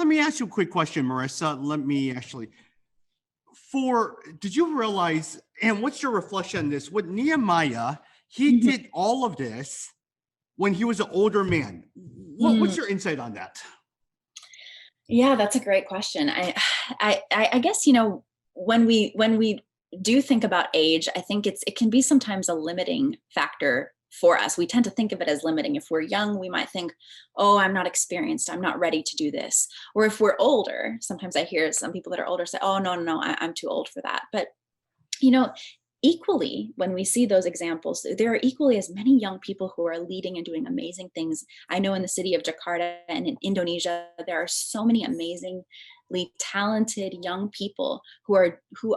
let me ask you a quick question, Marissa. Did you realize, and what's your reflection on this? With Nehemiah, he Mhm. did all of this when he was an older man. What's Mm. your insight on that? Yeah, that's a great question. I guess, when we do think about age, I think it can be sometimes a limiting factor for us. We tend to think of it as limiting. If we're young, we might think, oh, I'm not experienced, I'm not ready to do this. Or if we're older, sometimes I hear some people that are older say, oh, no, no, no, I'm too old for that. But you know, equally, when we see those examples, there are equally as many young people who are leading and doing amazing things. I know in the city of Jakarta and in Indonesia, there are so many amazingly talented young people who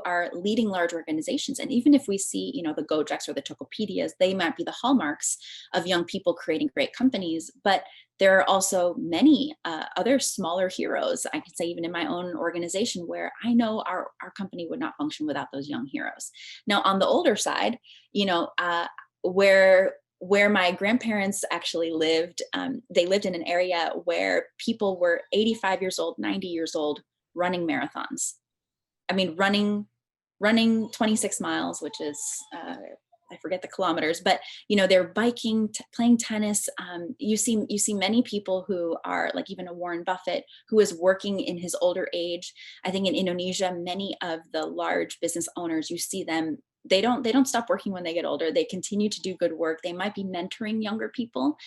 are leading large organizations. And even if we see, the Gojeks or the Tokopedias, they might be the hallmarks of young people creating great companies. But there are also many other smaller heroes. I could say even in my own organization where I know our company would not function without those young heroes. Now on the older side, where my grandparents actually lived, they lived in an area where people were 85 years old, 90 years old, running marathons. I mean, running 26 miles, which is I forget the kilometers, but they're biking, playing tennis. You see many people who are like even a Warren Buffett who is working in his older age. I think in Indonesia, many of the large business owners, you see them. They don't stop working when they get older. They continue to do good work. They might be mentoring younger people.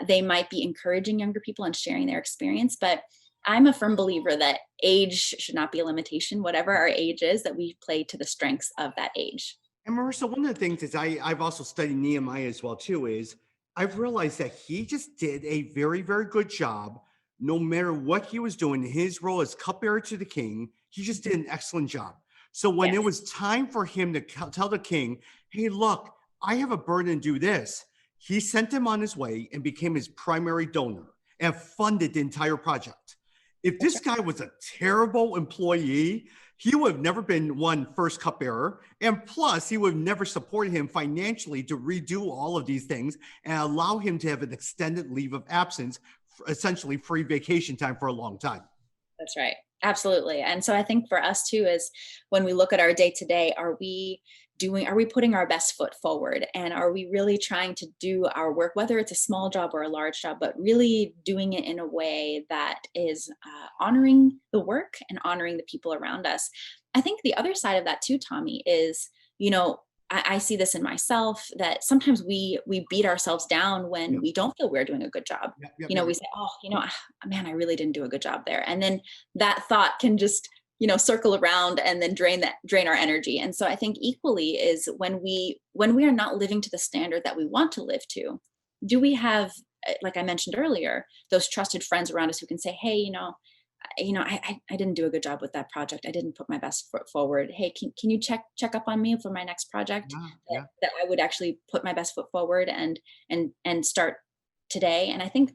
They might be encouraging younger people and sharing their experience. But I'm a firm believer that age should not be a limitation. Whatever our age is, that we play to the strengths of that age. And Marissa, one of the things is I've also studied Nehemiah as well too, is I've realized that he just did a very, very good job, no matter what he was doing, his role as cupbearer to the king, he just did an excellent job. So when it Yes. was time for him to tell the king, hey, look, I have a burden to do this, he sent him on his way and became his primary donor and funded the entire project. If That's this right. guy was a terrible employee, he would have never been one first cupbearer. And plus, he would have never supported him financially to redo all of these things and allow him to have an extended leave of absence, essentially free vacation time for a long time. That's right. Absolutely. And so I think for us too is when we look at our day to day, are we putting our best foot forward? And are we really trying to do our work, whether it's a small job or a large job, but really doing it in a way that is honoring the work and honoring the people around us? I think the other side of that too, Tommy, is, I see this in myself that sometimes we beat ourselves down when Yep, we don't feel we're doing a good job. yep, yep, yep. We say, oh, man, I really didn't do a good job there. And then that thought can just, circle around and then drain our energy. And so I think equally is when we are not living to the standard that we want to live to, do we have, like I mentioned earlier, those trusted friends around us who can say, hey, I didn't do a good job with that project. I didn't put my best foot forward. Hey, can you check up on me for my next project Yeah, that, yeah. that I would actually put my best foot forward and start today. And I think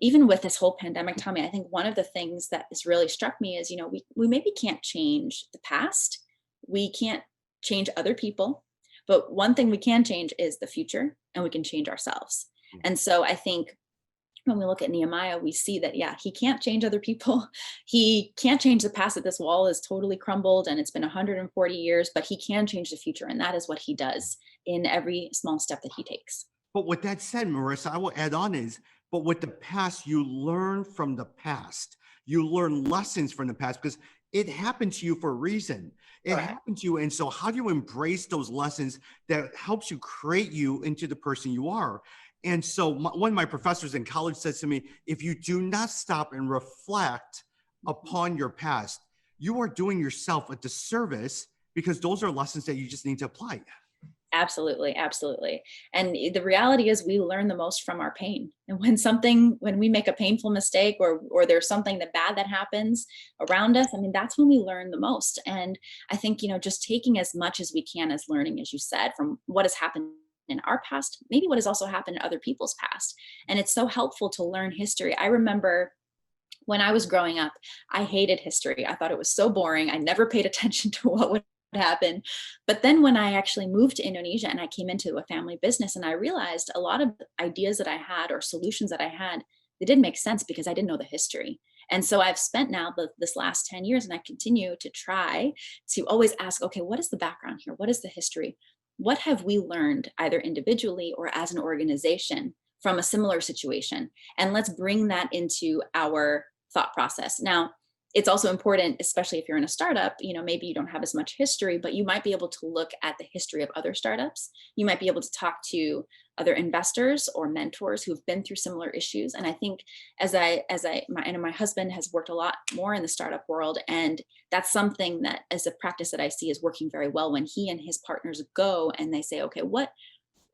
even with this whole pandemic, Tommy, I think one of the things that has really struck me is, we maybe can't change the past. We can't change other people, but one thing we can change is the future and we can change ourselves. And so I think when we look at Nehemiah, we see that, yeah, he can't change other people. He can't change the past, that this wall is totally crumbled and it's been 140 years, but he can change the future. And that is what he does in every small step that he takes. But with that said, Marissa, I will add on is, but with the past, you learn from the past. You learn lessons from the past because it happened to you for a reason. It Correct. happened to you. And so how do you embrace those lessons that helps you create you into the person you are? And so one of my professors in college says to me, if you do not stop and reflect upon your past, you are doing yourself a disservice because those are lessons that you just need to apply. Absolutely, absolutely. And the reality is we learn the most from our pain. And when we make a painful mistake or there's something that bad that happens around us, I mean, that's when we learn the most. And I think, just taking as much as we can as learning, as you said, from what has happened in our past, maybe what has also happened in other people's past. And it's so helpful to learn history. I remember when I was growing up, I hated history. I thought it was so boring. I never paid attention to what would happen. But then when I actually moved to Indonesia and I came into a family business and I realized a lot of the ideas that I had or solutions that I had, they didn't make sense because I didn't know the history. And so I've spent now this last 10 years, and I continue to try to always ask, okay, what is the background here? What is the history? What have we learned either individually or as an organization from a similar situation? And let's bring that into our thought process. Now, it's also important, especially if you're in a startup, maybe you don't have as much history, but you might be able to look at the history of other startups. You might be able to talk to other investors or mentors who've been through similar issues. And I think my husband has worked a lot more in the startup world. And that's something that as a practice that I see is working very well when he and his partners go and they say, okay,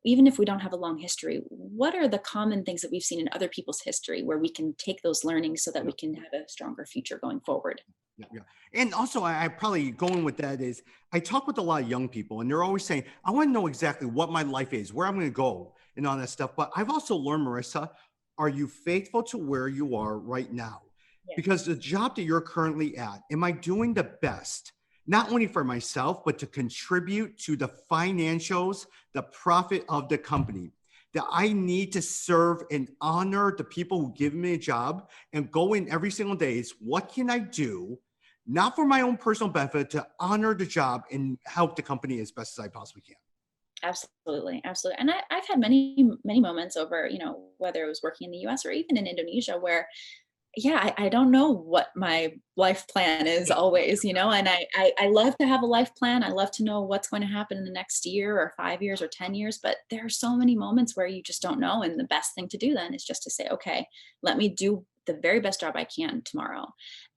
even if we don't have a long history, what are the common things that we've seen in other people's history where we can take those learnings so that we can have a stronger future going forward? Yeah. And also, I probably going with that is I talk with a lot of young people and they're always saying, I want to know exactly what my life is, where I'm going to go and all that stuff. But I've also learned, Marissa, are you faithful to where you are right now? Yeah. Because the job that you're currently at, am I doing the best, not only for myself, but to contribute to the financials, the profit of the company? That I need to serve and honor the people who give me a job and go in every single day is what can I do, not for my own personal benefit, to honor the job and help the company as best as I possibly can. Absolutely. Absolutely. And I've had many moments over, whether it was working in the US or even in Indonesia where yeah, I don't know what my life plan is always, and I love to have a life plan. I love to know what's going to happen in the next year or 5 years or 10 years, but there are so many moments where you just don't know. And the best thing to do then is just to say, okay, let me do the very best job I can tomorrow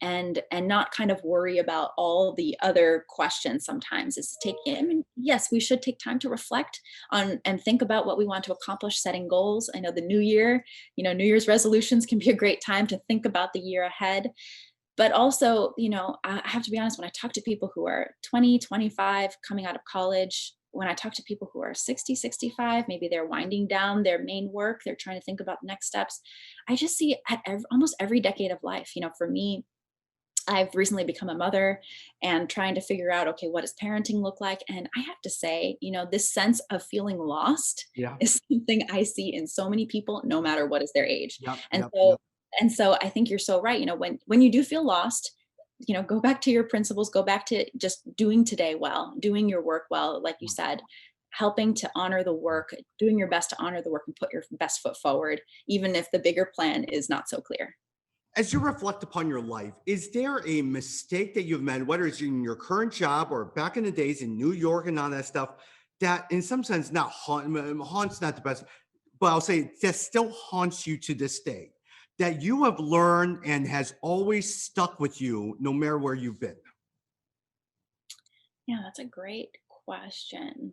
and not kind of worry about all the other questions. Sometimes it's taking, I mean, yes, we should take time to reflect on and think about what we want to accomplish, setting goals. I know the new year, New Year's resolutions can be a great time to think about the year ahead. But also, I have to be honest, when I talk to people who are 20, 25, coming out of college, when I talk to people who are 60, 65, maybe they're winding down their main work, they're trying to think about the next steps. I just see at almost every decade of life, for me, I've recently become a mother and trying to figure out, okay, what does parenting look like? And I have to say, this sense of feeling lost Yeah. is something I see in so many people, no matter what is their age. Yep. And Yep. so, Yep. and so I think you're so right. When you do feel lost, go back to your principles, go back to just doing today well, doing your work well, like you said, helping to honor the work, doing your best to honor the work and put your best foot forward, even if the bigger plan is not so clear. As you reflect upon your life, is there a mistake that you've made, whether it's in your current job or back in the days in New York and all that stuff, that in some sense haunts not the best, but I'll say that still haunts you to this day, that you have learned and has always stuck with you no matter where you've been? Yeah, that's a great question.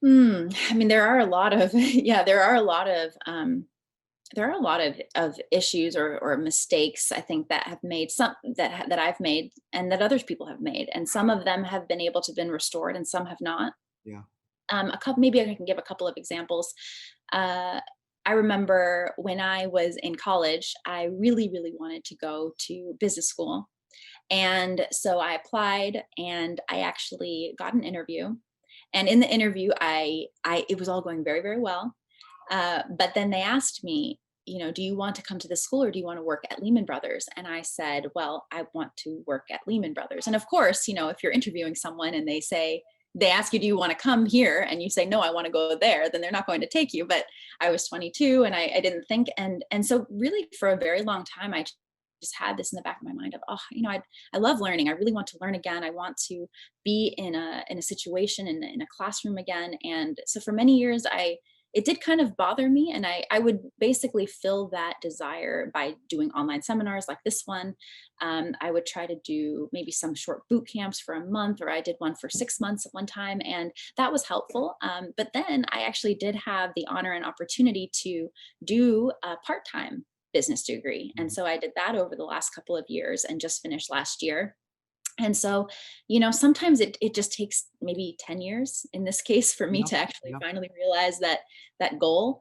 I mean, there are a lot of yeah, there are a lot of issues or mistakes I think that have made some that I've made and that others people have made, and some of them have been able to been restored and some have not. Yeah. A couple, maybe I can give a couple of examples. Uh, I remember when I was in college, I really, really wanted to go to business school. And so I applied and I actually got an interview. And in the interview, it was all going very, very well. But then they asked me, do you want to come to the school or do you want to work at Lehman Brothers? And I said, well, I want to work at Lehman Brothers. And of course, if you're interviewing someone and they ask you, do you want to come here? And you say, no, I want to go there, then they're not going to take you. But I was 22 and I didn't think. And so really for a very long time, I just had this in the back of my mind of, I love learning. I really want to learn again. I want to be in a situation in a classroom again. And so for many years, it did kind of bother me. And I would basically fill that desire by doing online seminars like this one. I would try to do maybe some short boot camps for a month, or I did one for 6 months at one time. And that was helpful. But then I actually did have the honor and opportunity to do a part-time business degree. And so I did that over the last couple of years and just finished last year. And so, sometimes it just takes maybe 10 years in this case for me Yeah. to actually Yeah. finally realize that goal.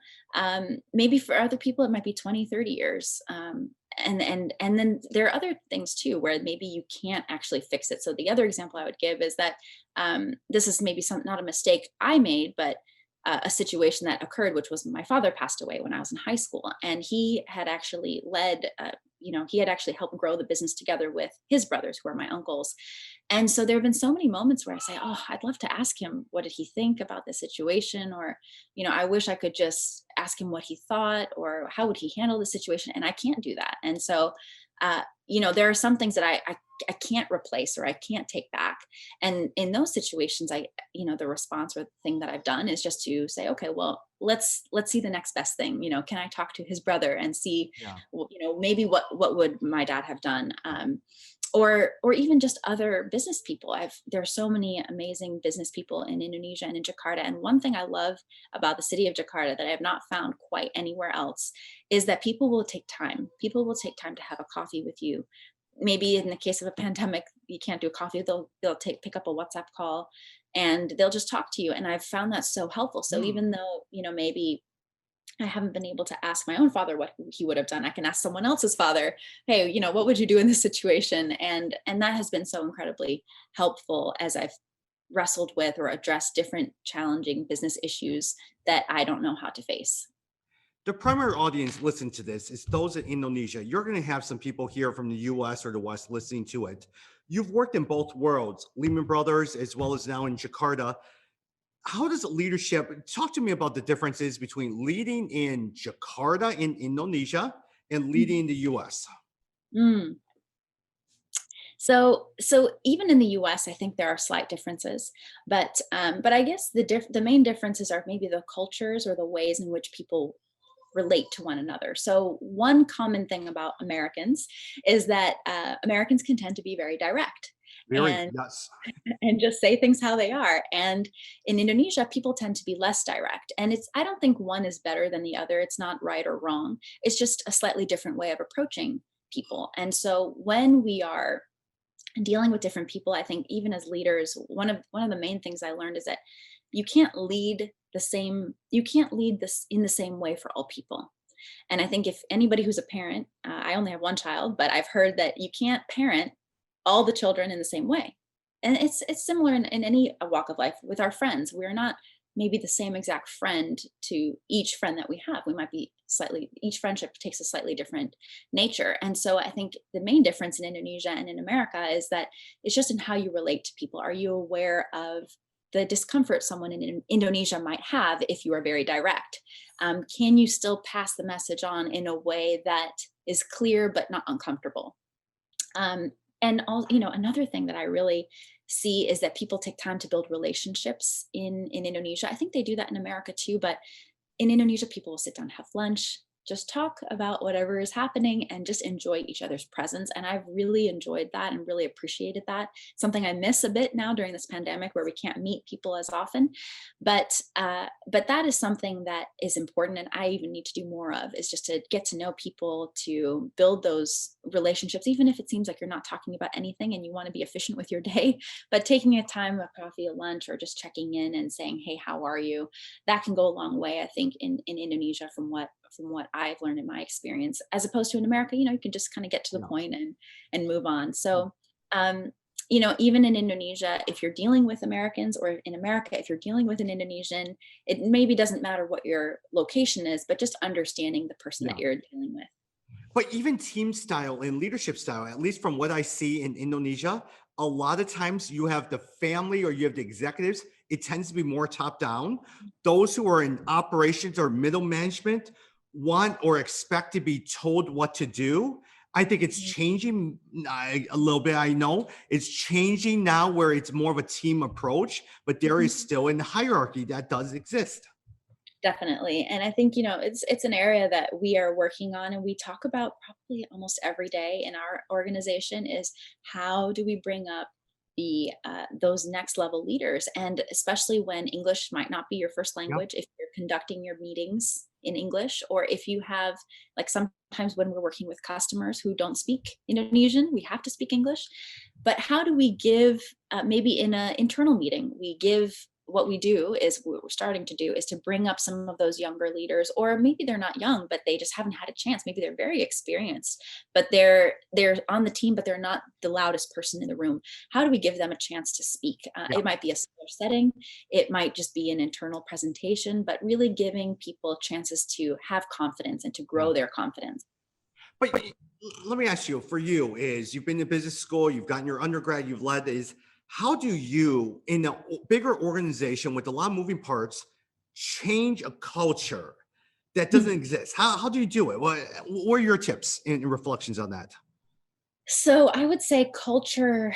Maybe for other people, it might be 20, 30 years. And then there are other things too, where maybe you can't actually fix it. So the other example I would give is that this is maybe not a mistake I made, but a situation that occurred, which was my father passed away when I was in high school, and he had actually led. He had actually helped grow the business together with his brothers, who are my uncles. And so there have been so many moments where I say, oh, I'd love to ask him, what did he think about the situation? Or, I wish I could just ask him what he thought, or how would he handle the situation? And I can't do that. And so, there are some things that I can't replace, or I can't take back. And in those situations, the response or the thing that I've done is just to say, okay, well, let's see the next best thing. Can I talk to his brother and see, Yeah. maybe what would my dad have done? Or even just other business people. There are so many amazing business people in Indonesia and in Jakarta. And one thing I love about the city of Jakarta that I have not found quite anywhere else is that people will take time. People will take time to have a coffee with you. Maybe in the case of a pandemic, you can't do a coffee. They'll pick up a WhatsApp call, and they'll just talk to you. And I've found that so helpful. So even though, maybe I haven't been able to ask my own father what he would have done, I can ask someone else's father, hey, what would you do in this situation? And that has been so incredibly helpful as I've wrestled with or addressed different challenging business issues that I don't know how to face. The primary audience listen to this is those in Indonesia. You're going to have some people here from the US or the West listening to it. You've worked in both worlds, Lehman Brothers, as well as now in Jakarta. How does leadership, talk to me about the differences between leading in Jakarta in Indonesia and leading in the US? Mm. So even in the U.S., I think there are slight differences, but I guess the main differences are maybe the cultures or the ways in which people relate to one another. So one common thing about Americans is that Americans can tend to be very direct. Very, And yes. and just say things how they are. And in Indonesia, people tend to be less direct. And I don't think one is better than the other. It's not right or wrong. It's just a slightly different way of approaching people. And so when we are dealing with different people, I think even as leaders, one of the main things I learned is that you can't lead this in the same way for all people. And I think if anybody who's a parent, I only have one child, but I've heard that you can't parent all the children in the same way. And it's similar in any walk of life with our friends. We're not maybe the same exact friend to each friend that we have. We might be each friendship takes a slightly different nature. And so I think the main difference in Indonesia and in America is that it's just in how you relate to people. Are you aware of the discomfort someone in Indonesia might have if you are very direct? Can you still pass the message on in a way that is clear but not uncomfortable? And another thing that I really see is that people take time to build relationships in Indonesia. I think they do that in America too, but in Indonesia, people will sit down, have lunch, just talk about whatever is happening and just enjoy each other's presence. And I've really enjoyed that and really appreciated that. Something I miss a bit now during this pandemic where we can't meet people as often. But that is something that is important, and I even need to do more of, is just to get to know people, to build those relationships, even if it seems like you're not talking about anything and you want to be efficient with your day, but taking a time, a coffee, a lunch, or just checking in and saying, hey, how are you? That can go a long way, I think, in Indonesia from what I've learned in my experience, as opposed to in America, you can just kind of get to the Yeah. point and move on. So, even in Indonesia, if you're dealing with Americans, or in America, if you're dealing with an Indonesian, it maybe doesn't matter what your location is, but just understanding the person that Yeah. you're dealing with. But even team style and leadership style, at least from what I see in Indonesia, a lot of times you have the family or you have the executives. It tends to be more top down. Those who are in operations or middle management want or expect to be told what to do. I think it's changing a little bit. I know it's changing now where it's more of a team approach, but there is still in the hierarchy that does exist. Definitely. And I think, it's an area that we are working on, and we talk about probably almost every day in our organization, is how do we bring up those next level leaders, and especially when English might not be your first Yep. language, if you're conducting your meetings in English, or if you have, like, sometimes when we're working with customers who don't speak Indonesian, we have to speak English. But how do we give, maybe in an internal meeting, we give what we do is what we're starting to do is to bring up some of those younger leaders, or maybe they're not young, but they just haven't had a chance. Maybe they're very experienced, but they're on the team, but they're not the loudest person in the room. How do we give them a chance to speak? Yeah. It might be a similar setting. It might just be an internal presentation, but really giving people chances to have confidence and to Yeah. grow their confidence. But let me ask you, for you, is you've been to business school, you've gotten your undergrad, you've led, is how do you, in a bigger organization with a lot of moving parts, change a culture that doesn't exist? How do you do it? What are your tips and reflections on that? So I would say culture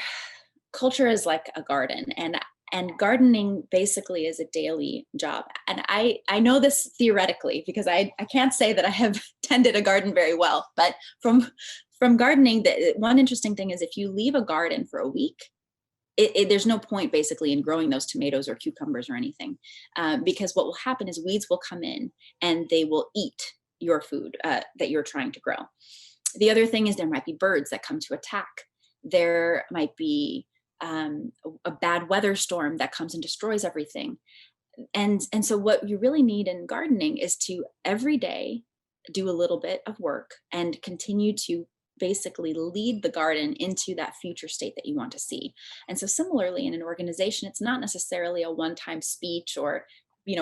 is like a garden, and gardening basically is a daily job. And I know this theoretically because I can't say that I have tended a garden very well, but from gardening, the one interesting thing is if you leave a garden for a week, there's no point basically in growing those tomatoes or cucumbers or anything, because what will happen is weeds will come in and they will eat your food that you're trying to grow. The other thing is there might be birds that come to attack. There might be a bad weather storm that comes and destroys everything. And so what you really need in gardening is to every day do a little bit of work and continue to basically lead the garden into that future state that you want to see. And so similarly in an organization, it's not necessarily a one-time speech or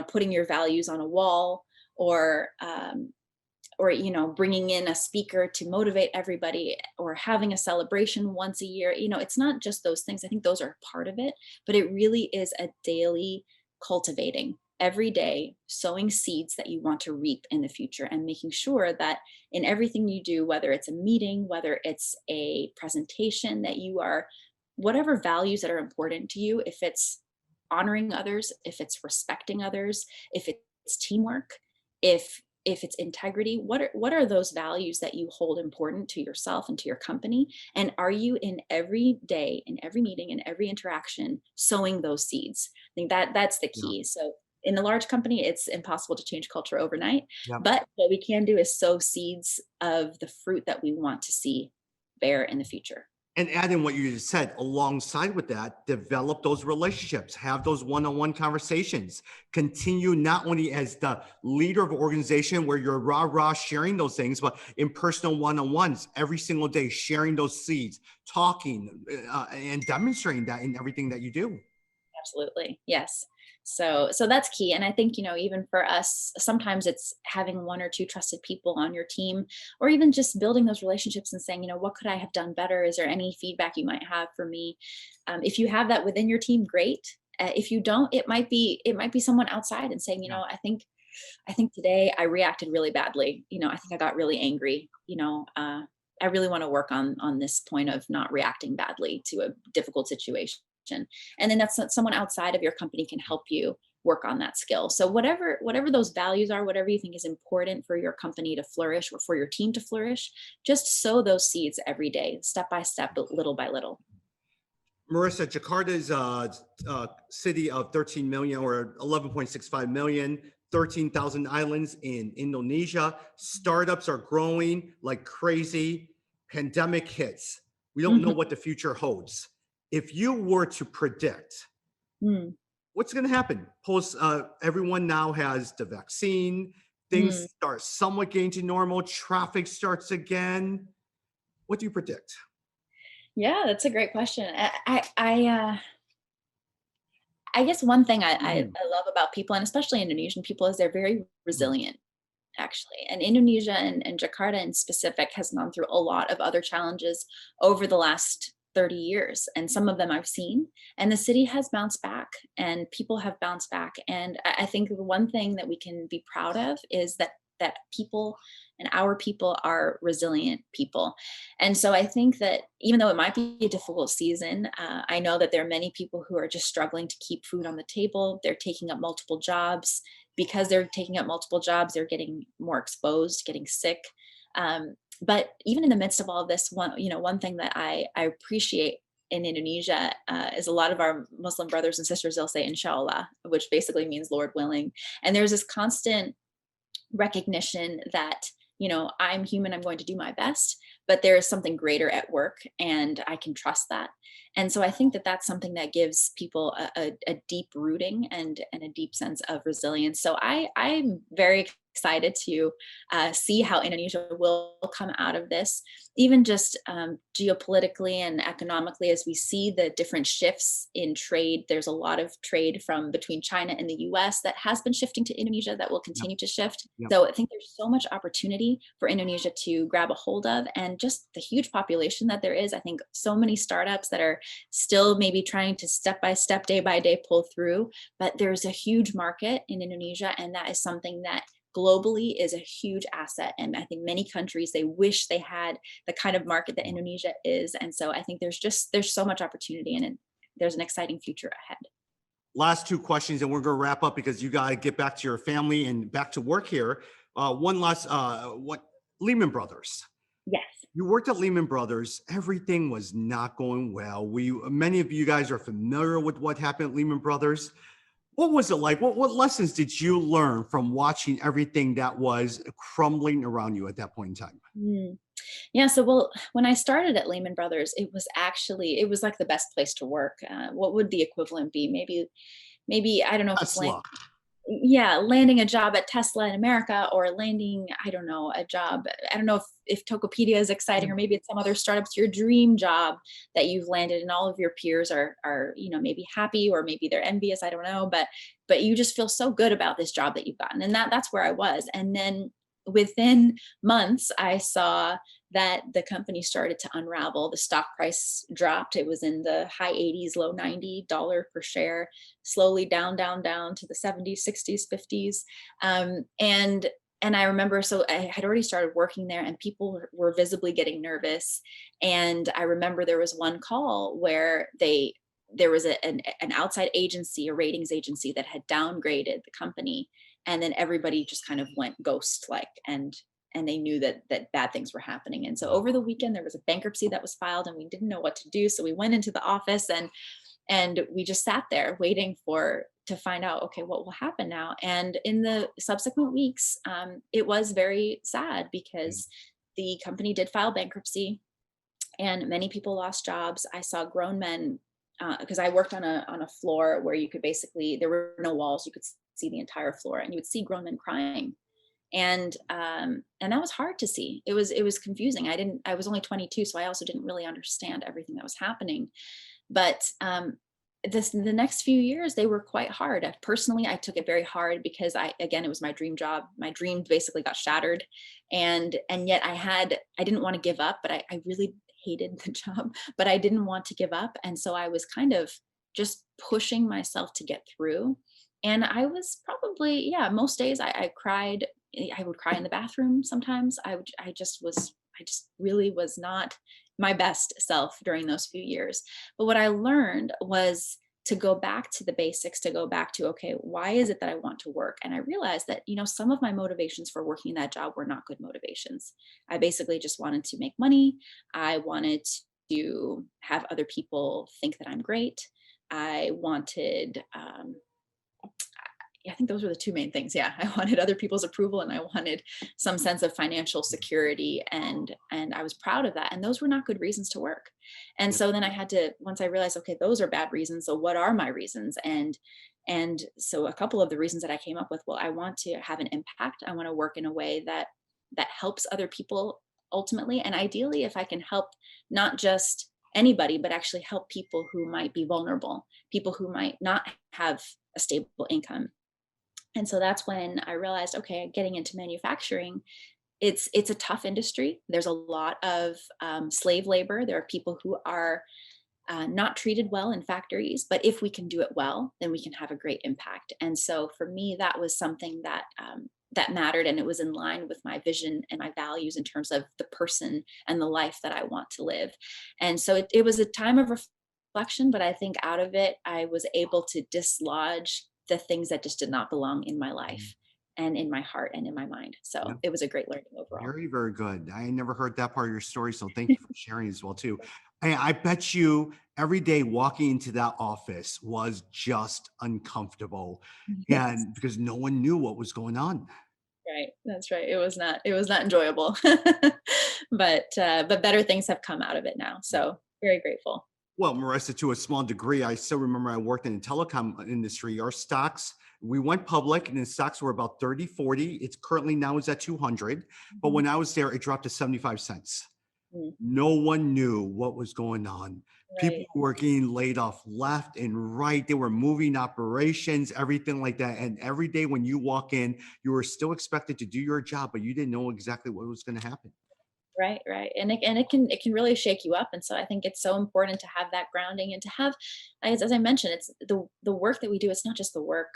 putting your values on a wall, or bringing in a speaker to motivate everybody, or having a celebration once a year. It's not just those things. I think those are part of it, but it really is a daily cultivating every day, sowing seeds that you want to reap in the future, and making sure that in everything you do, whether it's a meeting, whether it's a presentation, that you are, whatever values that are important to you, if it's honoring others, if it's respecting others, if it's teamwork, if it's integrity, what are those values that you hold important to yourself and to your company? And are you in every day, in every meeting, in every interaction, sowing those seeds? I think that's the Yeah. key. So in a large company, it's impossible to change culture overnight, Yeah. but what we can do is sow seeds of the fruit that we want to see bear in the future. And add in what you just said, alongside with that, develop those relationships, have those one-on-one conversations, continue not only as the leader of an organization where you're rah-rah sharing those things, but in personal one-on-ones every single day, sharing those seeds, talking and demonstrating that in everything that you do. Absolutely. Yes. So that's key. And I think, even for us, sometimes it's having one or two trusted people on your team, or even just building those relationships and saying, what could I have done better? Is there any feedback you might have for me? If you have that within your team, great. If you don't, it might be someone outside and saying, Yeah. I think today I reacted really badly. I think I got really angry. I really want to work on this point of not reacting badly to a difficult situation. And then that's someone outside of your company can help you work on that skill. So whatever those values are, whatever you think is important for your company to flourish or for your team to flourish, just sow those seeds every day, step by step, little by little. Marissa, Jakarta is a city of 13 million or 11.65 million, 13,000 islands in Indonesia. Startups are growing like crazy. Pandemic hits. We don't know Mhm. what the future holds. If you were to predict Mm, what's going to happen, post everyone now has the vaccine, things mm. start somewhat getting to normal, traffic starts again. What do you predict? Yeah, that's a great question. I guess one thing Mhm. I love about people, and especially Indonesian people, is they're very resilient, actually. And Indonesia and Jakarta in specific has gone through a lot of other challenges over the last 30 years. And some of them I've seen. And the city has bounced back and people have bounced back. And I think the one thing that we can be proud of is that people and our people are resilient people. And so I think that even though it might be a difficult season, I know that there are many people who are just struggling to keep food on the table. They're taking up multiple jobs. Because they're taking up multiple jobs, they're getting more exposed, getting sick. But even in the midst of all of this, one thing that I appreciate in Indonesia is a lot of our Muslim brothers and sisters, they'll say inshallah, which basically means Lord willing. And there's this constant recognition that I'm human, I'm going to do my best, but there is something greater at work, and I can trust that. And so I think that that's something that gives people a deep rooting and a deep sense of resilience. So I'm very excited to see how Indonesia will come out of this, even just geopolitically and economically, as we see the different shifts in trade. There's a lot of trade from between China and the US that has been shifting to Indonesia, that will Yep. continue to shift. Yep. So I think there's so much opportunity for Indonesia to grab a hold of, and just the huge population that there is. I think so many startups that are still maybe trying to step by step, day by day pull through, but there's a huge market in Indonesia, and that is something that globally is a huge asset. And I think many countries, they wish they had the kind of market that Indonesia is. And so I think there's so much opportunity, and there's an exciting future ahead. Last two questions, and we're going to wrap up because you got to get back to your family and back to work here. One last, what Lehman Brothers. Yes. You worked at Lehman Brothers. Everything was not going well. Many of you guys are familiar with what happened at Lehman Brothers. What was it like? What lessons did you learn from watching everything that was crumbling around you at that point in time? Mm. Yeah. So, well, when I started at Lehman Brothers, it was like the best place to work. What would the equivalent be? Maybe I don't know if it's Tesla. yeah, landing a job at Tesla in America, or landing, I don't know, a job. I don't know if Tokopedia is exciting, or maybe it's some other startups, your dream job that you've landed, and all of your peers are, maybe happy, or maybe they're envious. I don't know, but you just feel so good about this job that you've gotten. And that's where I was. And then within months, I saw that the company started to unravel. The stock price dropped. It was in the high 80s, low $90 per share, slowly down, down, down to the 70s, 60s, 50s. And I remember, so I had already started working there, and people were visibly getting nervous. And I remember there was one call where there was an outside agency, a ratings agency, that had downgraded the company, and then everybody just kind of went ghost like, and they knew that bad things were happening. And so over the weekend there was a bankruptcy that was filed, and we didn't know what to do. So we went into the office, and we just sat there waiting to find out, okay, what will happen now. And in the subsequent weeks, it was very sad, because the company did file bankruptcy, and many people lost jobs. I saw grown men, because I worked on a floor where you could basically, there were no walls, you could see the entire floor, and you would see grown men crying. And that was hard to see. It was confusing. I was only 22, so I also didn't really understand everything that was happening. But the next few years, they were quite hard. Personally, I took it very hard, because again, it was my dream job. My dream basically got shattered, and yet I didn't want to give up, but I really hated the job, but I didn't want to give up. And so I was kind of just pushing myself to get through. And I was probably, yeah, most days I cried. I would cry in the bathroom sometimes. I just really was not my best self during those few years. But what I learned was to go back to the basics, to go back to, okay, why is it that I want to work? And I realized that, some of my motivations for working that job were not good motivations. I basically just wanted to make money. I wanted to have other people think that I'm great. I wanted, I think those were the two main things. Yeah, I wanted other people's approval, and I wanted some sense of financial security, and I was proud of that. And those were not good reasons to work. And Yeah. so then I had to, once I realized, okay, those are bad reasons. So what are my reasons? And so a couple of the reasons that I came up with, well, I want to have an impact. I want to work in a way that helps other people ultimately, and ideally, if I can help not just anybody, but actually help people who might be vulnerable, people who might not have a stable income. And so that's when I realized, okay, getting into manufacturing, it's a tough industry. There's a lot of slave labor. There are people who are not treated well in factories, but if we can do it well, then we can have a great impact. And so for me, that was something that mattered, and it was in line with my vision and my values in terms of the person and the life that I want to live. And so it was a time of reflection, but I think out of it, I was able to dislodge the things that just did not belong in my life and in my heart and in my mind. Yeah. So it was a great learning overall. Very, very good. I never heard that part of your story, so thank you for sharing as well too. I bet you every day walking into that office was just uncomfortable, Yes. and because no one knew what was going on. Right. That's right. It was not enjoyable. But better things have come out of it now. So very grateful. Well, Marissa, to a small degree, I still remember I worked in the telecom industry. Our stocks, we went public and the stocks were about 30, 40. It's currently now is at 200. But Mhm. when I was there, it dropped to 75 cents. Mm, No one knew what was going on. People right. were getting laid off left and right. They were moving operations, everything like that. And every day when you walk in, you were still expected to do your job, but you didn't know exactly what was going to happen. Right, right. And it can really shake you up. And so I think it's so important to have that grounding and to have, as I mentioned, it's the work that we do, it's not just the work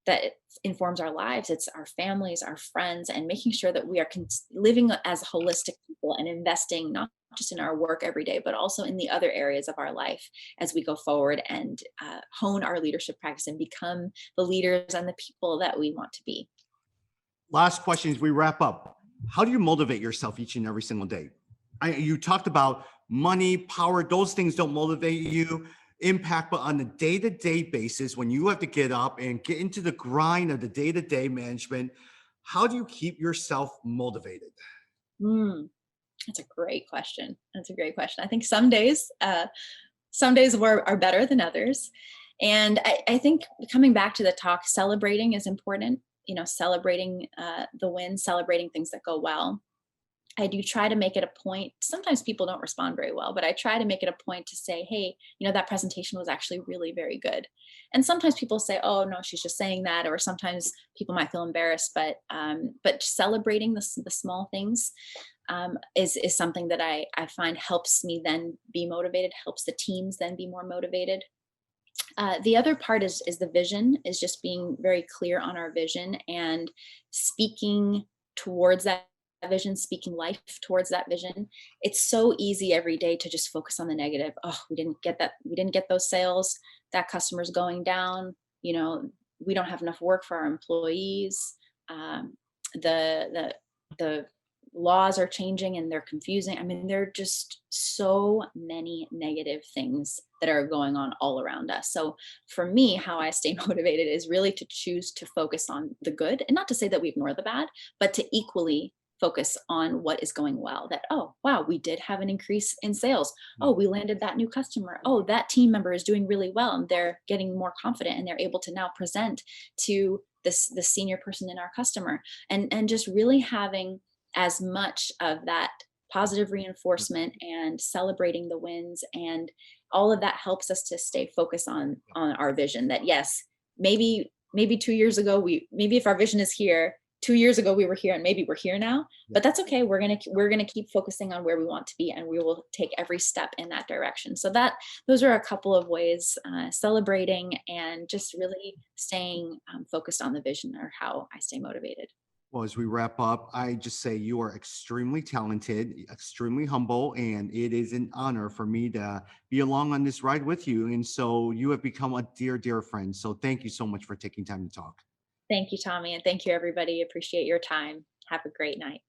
that it informs our lives, it's our families, our friends, and making sure that we are living as holistic people and investing not just in our work every day, but also in the other areas of our life as we go forward and hone our leadership practice and become the leaders and the people that we want to be. Last question as we wrap up. How do you motivate yourself each and every single day? You talked about money, power, those things don't motivate you, impact, but on a day to day basis, when you have to get up and get into the grind of the day to day management, how do you keep yourself motivated? Mm, that's a great question. That's a great question. I think some days are better than others. And I think coming back to the talk, celebrating is important. You know, celebrating the wins, celebrating things that go well. I do try to make it a point. Sometimes people don't respond very well, but I try to make it a point to say, hey, you know, that presentation was actually really very good. And sometimes people say, oh no, she's just saying that, or sometimes people might feel embarrassed. But celebrating the small things is something that I find helps me then be motivated, helps the teams then be more motivated. The other part is the vision, is just being very clear on our vision and speaking towards that vision, speaking life towards that vision. It's so easy every day to just focus on the negative. Oh, we didn't get that, we didn't get those sales, that customer's going down, you know, we don't have enough work for our employees. um, the laws are changing and they're confusing. I mean, there are just so many negative things that are going on all around us. So for me, how I stay motivated is really to choose to focus on the good, and not to say that we ignore the bad, but to equally focus on what is going well. That, oh wow, we did have an increase in sales. Oh, we landed that new customer. Oh, that team member is doing really well and they're getting more confident and they're able to now present to the senior person in our customer. And just really having as much of that positive reinforcement and celebrating the wins, and all of that helps us to stay focused on our vision. That yes, maybe 2 years ago, we maybe if our vision is here, 2 years ago we were here and maybe we're here now, but that's okay. We're gonna keep focusing on where we want to be, and we will take every step in that direction. So that those are a couple of ways, celebrating and just really staying focused on the vision, or how I stay motivated. Well, as we wrap up, I just say you are extremely talented, extremely humble, and it is an honor for me to be along on this ride with you. And so you have become a dear, dear friend. So thank you so much for taking time to talk. Thank you, Tommy, and thank you, everybody. Appreciate your time. Have a great night.